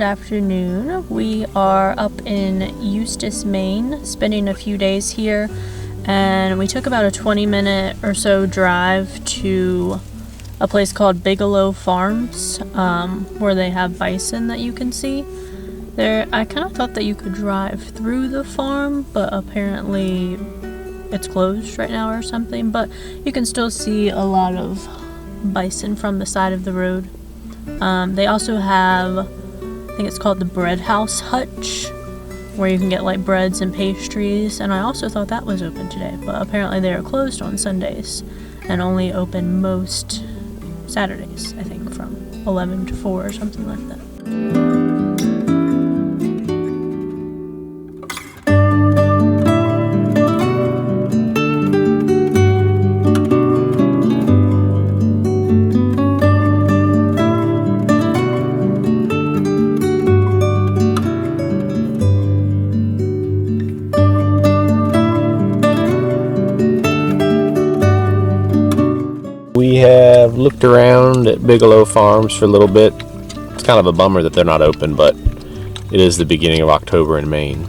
Good afternoon. We are up in Eustis, Maine, spending a few days here, and we took about a 20-minute or so drive to a place called Bigelow Farms, where they have bison that you can see. There, I kind of thought that you could drive through the farm, but apparently it's closed right now or something, but you can still see a lot of bison from the side of the road. They also have, I think it's called the Bread House Hutch, where you can get like breads and pastries, and I also thought that was open today, but apparently they are closed on Sundays and only open most Saturdays, I think from 11 to 4 or something like that. We have looked around at Bigelow Farms for a little bit. It's kind of a bummer that they're not open, but it is the beginning of October in Maine.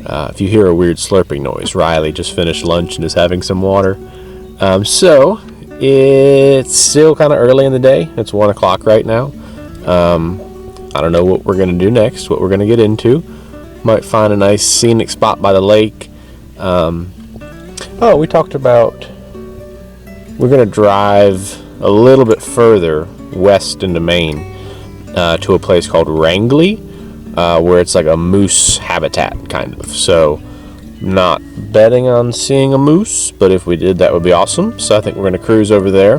If you hear a weird slurping noise, Riley just finished lunch and is having some water. So it's still kind of early in the day. It's 1 o'clock right now. I don't know what we're going to do next, what we're going to get into. Might find a nice scenic spot by the lake. We talked about we're going to drive a little bit further west into Maine to a place called Rangeley, where it's like a moose habitat, kind of. So, not betting on seeing a moose, but if we did, that would be awesome. So I think we're going to cruise over there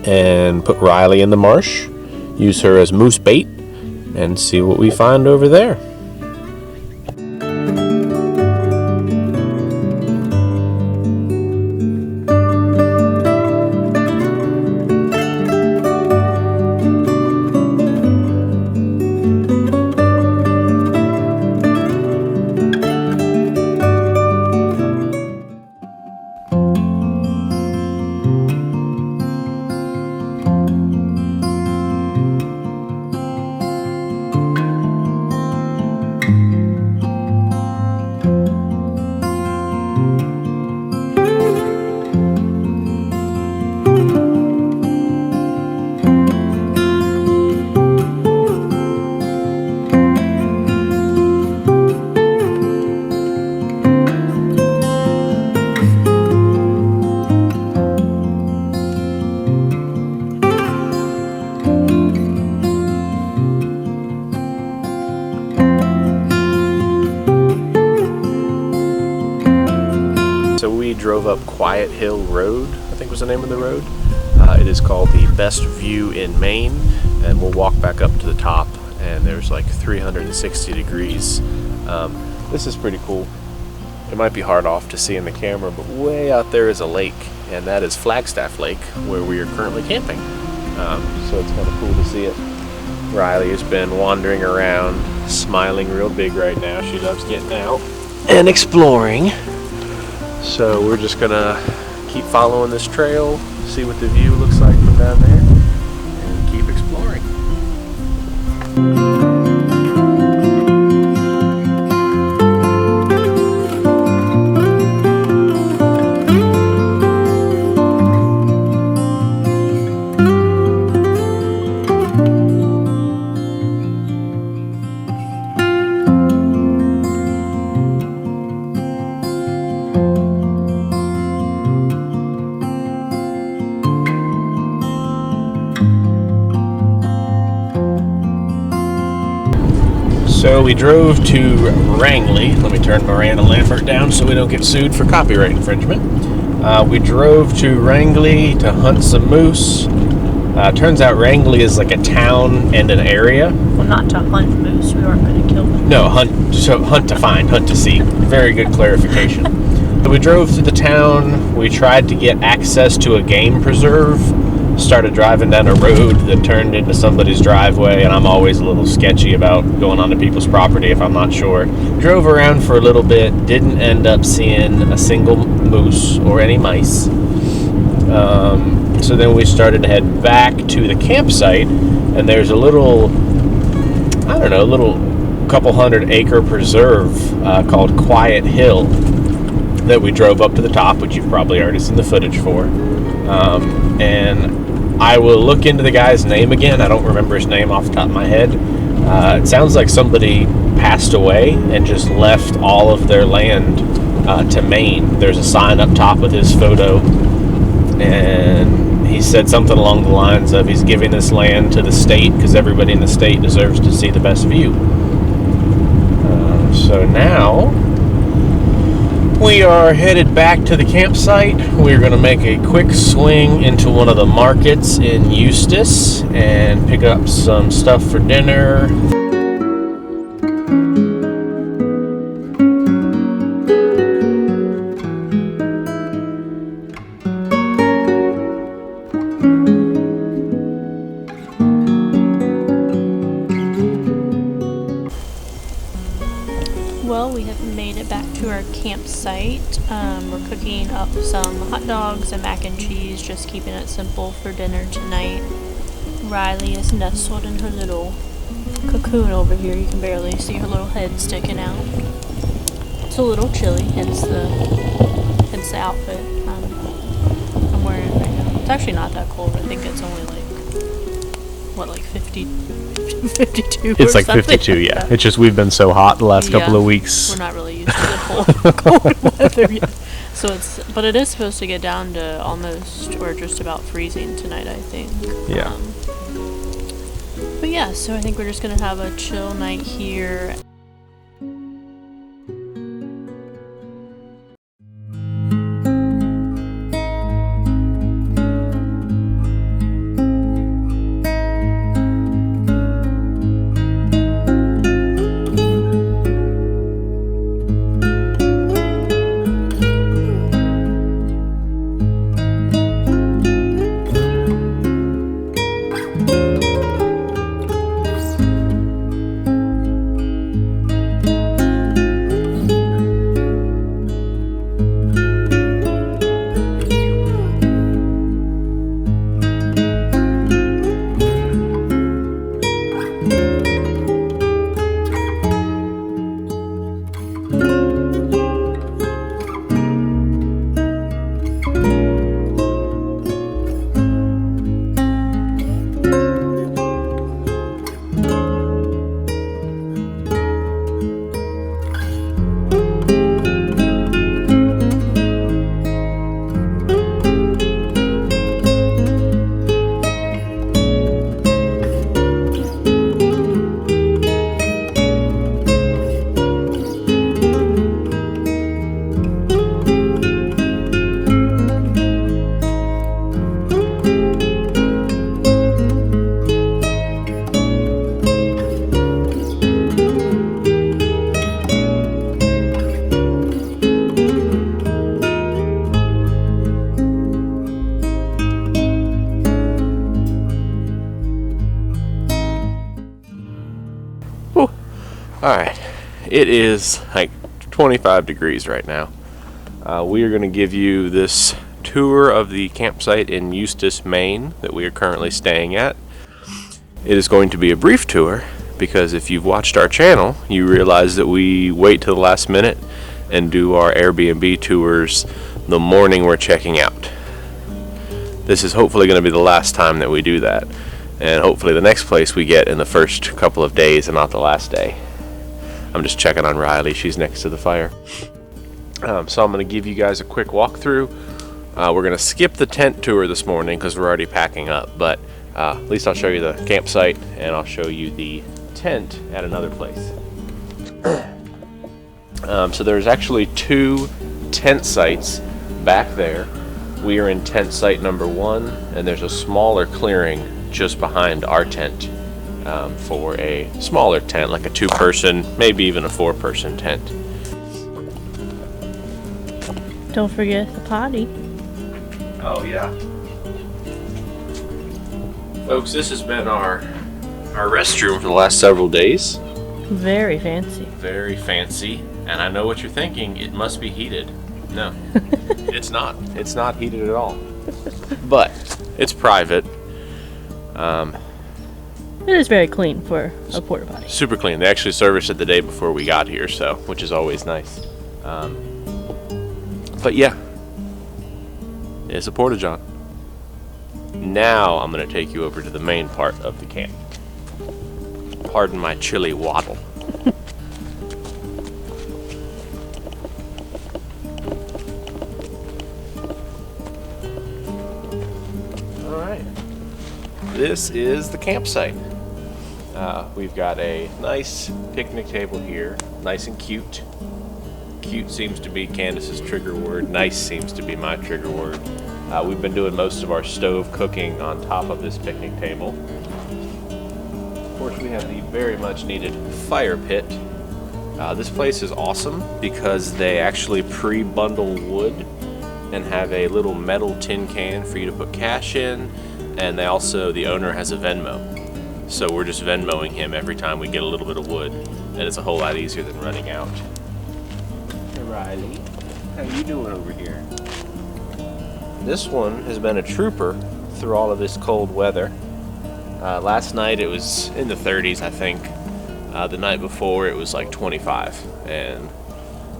and put Riley in the marsh, use her as moose bait, and see what we find over there. Drove up Quill Hill Road, I think was the name of the road. It is called the best view in Maine, and we'll walk back up to the top, and there's like 360 degrees. This is pretty cool. It might be hard off to see in the camera, but way out there is a lake, and that is Flagstaff Lake, where we are currently camping. So it's kind of cool to see it. Riley has been wandering around, smiling real big right now. She loves getting out and exploring. So we're just gonna keep following this trail, see what the view looks like from down there, and keep exploring. So we drove to Rangeley. Let me turn Miranda Lambert down so we don't get sued for copyright infringement. We drove to Rangeley to hunt some moose. Turns out Rangeley is like a town and an area. Well, not to hunt moose. We weren't going to kill them. No, hunt to find, hunt to see. Very good clarification. So we drove through the town. We tried to get access to a game preserve. Started driving down a road that turned into somebody's driveway, and I'm always a little sketchy about going onto people's property if I'm not sure. Drove around for a little bit, didn't end up seeing a single moose or any mice. So then we started to head back to the campsite, and there's a little I don't know, a little couple 100-acre preserve called Quill Hill that we drove up to the top, which you've probably already seen the footage for. And I will look into the guy's name again. I don't remember his name off the top of my head. It sounds like somebody passed away and just left all of their land to Maine. There's a sign up top with his photo, and he said something along the lines of he's giving this land to the state because everybody in the state deserves to see the best view. So now we are headed back to the campsite. We're going to make a quick swing into one of the markets in Eustis and pick up some stuff for dinner. Well, we have made it back to our campsite. We're cooking up some hot dogs and mac and cheese, just keeping it simple for dinner tonight. Riley is nestled in her little cocoon over here. You can barely see her little head sticking out. It's a little chilly, hence the outfit I'm wearing right now. It's actually not that cold. I think it's only like, what, like 52 It's like something 52, like yeah. that. It's just we've been so hot the last couple of weeks. We're not really used to the cold weather yet. So but it is supposed to get down to almost or just about freezing tonight, I think. Yeah. But yeah, so I think we're just gonna have a chill night here. Alright, it is like 25 degrees right now. We are going to give you this tour of the campsite in Eustis, Maine that we are currently staying at. It is going to be a brief tour because if you've watched our channel, you realize that we wait till the last minute and do our Airbnb tours the morning we're checking out. This is hopefully going to be the last time that we do that, and hopefully the next place we get in the first couple of days and not the last day. I'm just checking on Riley. She's next to the fire. So I'm going to give you guys a quick walkthrough. We're going to skip the tent tour this morning because we're already packing up, but at least I'll show you the campsite and I'll show you the tent at another place. So there's actually 2 tent sites back there. We are in tent site number 1, and there's a smaller clearing just behind our tent for a smaller tent, like a 2-person, maybe even a 4-person tent. Don't forget the potty. Oh yeah. Folks, this has been our restroom for the last several days. Very fancy. Very fancy. And I know what you're thinking, it must be heated. No, it's not. It's not heated at all. But it's private. It is very clean for a porta potty. Super clean. They actually serviced it the day before we got here, so which is always nice. But yeah, it's a porta john. Now I'm going to take you over to the main part of the camp. Pardon my chilly waddle. All right. This is the campsite. We've got a nice picnic table here, nice and cute. Cute seems to be Candice's trigger word. Nice seems to be my trigger word. We've been doing most of our stove cooking on top of this picnic table. Of course, we have the very much needed fire pit. This place is awesome because they actually pre-bundle wood and have a little metal tin can for you to put cash in, and the owner has a Venmo. So we're just Venmoing him every time we get a little bit of wood, and it's a whole lot easier than running out. Hey Riley, how you doing over here? This one has been a trooper through all of this cold weather. Last night it was in the 30s, I think. The night before it was like 25, and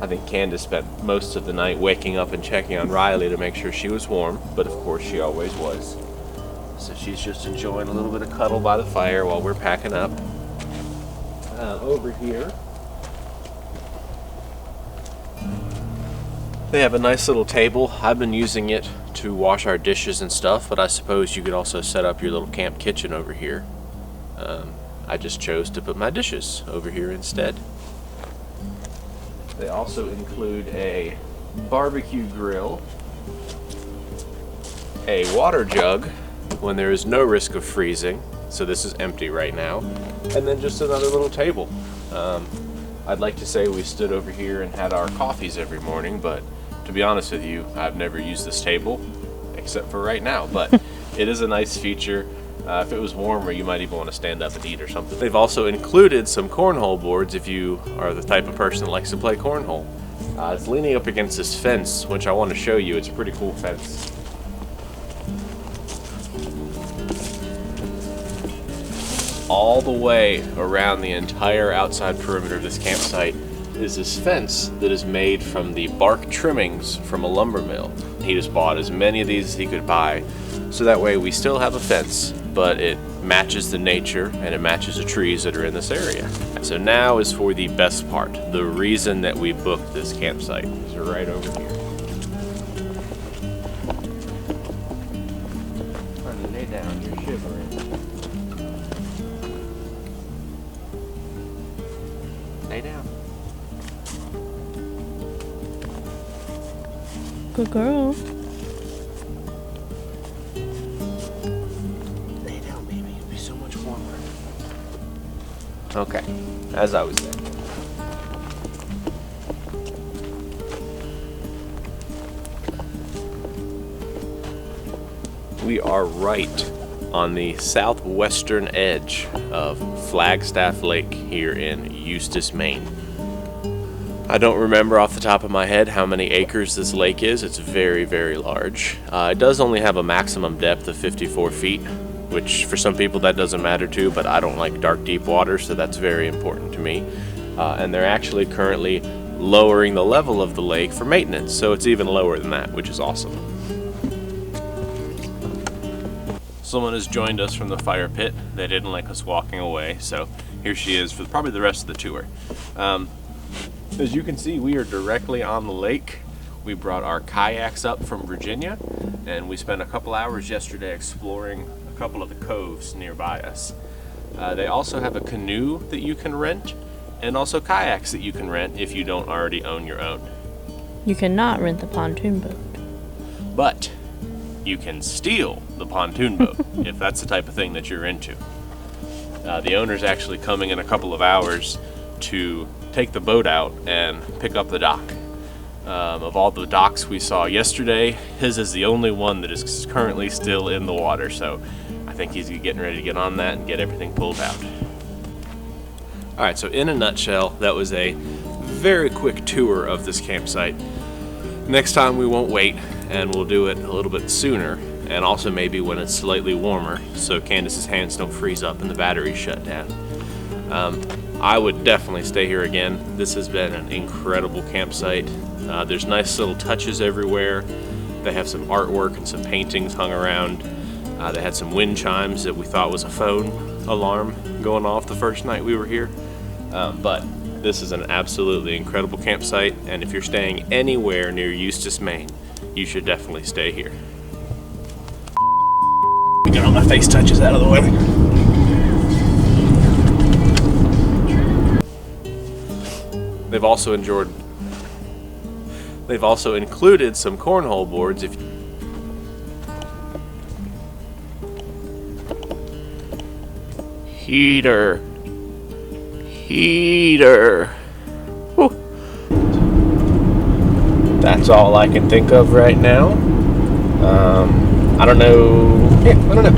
I think Candice spent most of the night waking up and checking on Riley to make sure she was warm, but of course she always was. So she's just enjoying a little bit of cuddle by the fire while we're packing up. Over here, they have a nice little table. I've been using it to wash our dishes and stuff, but I suppose you could also set up your little camp kitchen over here. I just chose to put my dishes over here instead. They also include a barbecue grill, a water jug when there is no risk of freezing, so this is empty right now, and then just another little table. I'd like to say we stood over here and had our coffees every morning, but to be honest with you, I've never used this table except for right now, but it is a nice feature. If it was warmer, you might even want to stand up and eat or something. They've also included some cornhole boards if you are the type of person that likes to play cornhole. It's leaning up against this fence, which I want to show you. It's a pretty cool fence. All the way around the entire outside perimeter of this campsite is this fence that is made from the bark trimmings from a lumber mill. He just bought as many of these as he could buy, so that way we still have a fence, but it matches the nature and it matches the trees that are in this area. So now is for the best part. The reason that we booked this campsite is right over here. Honey, lay down, you're shivering. Lay down. Good girl. Lay down, baby. It'll be so much warmer. Okay, as I was saying. We are right on the southwestern edge of Flagstaff Lake here in Eustis, Maine. I don't remember off the top of my head how many acres this lake is. It's very, very large. It does only have a maximum depth of 54 feet, which for some people that doesn't matter too, but I don't like dark, deep water, so that's very important to me. And they're actually currently lowering the level of the lake for maintenance, so it's even lower than that, which is awesome. Someone has joined us from the fire pit. They didn't like us walking away, so here she is for probably the rest of the tour. As you can see, we are directly on the lake. We brought our kayaks up from Virginia, and we spent a couple hours yesterday exploring a couple of the coves nearby us. They also have a canoe that you can rent, and also kayaks that you can rent if you don't already own your own. You cannot rent the pontoon boat. But you can steal the pontoon boat if that's the type of thing that you're into. The owner's actually coming in a couple of hours to take the boat out and pick up the dock. Of all the docks we saw yesterday, his is the only one that is currently still in the water, so I think he's getting ready to get on that and get everything pulled out. Alright, so in a nutshell, that was a very quick tour of this campsite. Next time we won't wait, and we'll do it a little bit sooner, and also maybe when it's slightly warmer, so Candice's hands don't freeze up and the batteries shut down. I would definitely stay here again. This has been an incredible campsite. There's nice little touches everywhere. They have some artwork and some paintings hung around. They had some wind chimes that we thought was a phone alarm going off the first night we were here. But this is an absolutely incredible campsite, and if you're staying anywhere near Eustis, Maine, you should definitely stay here. Get all my face touches out of the way. They've also included some cornhole boards if heater. Whew. That's all I can think of right now. I don't know. Yeah, I don't know.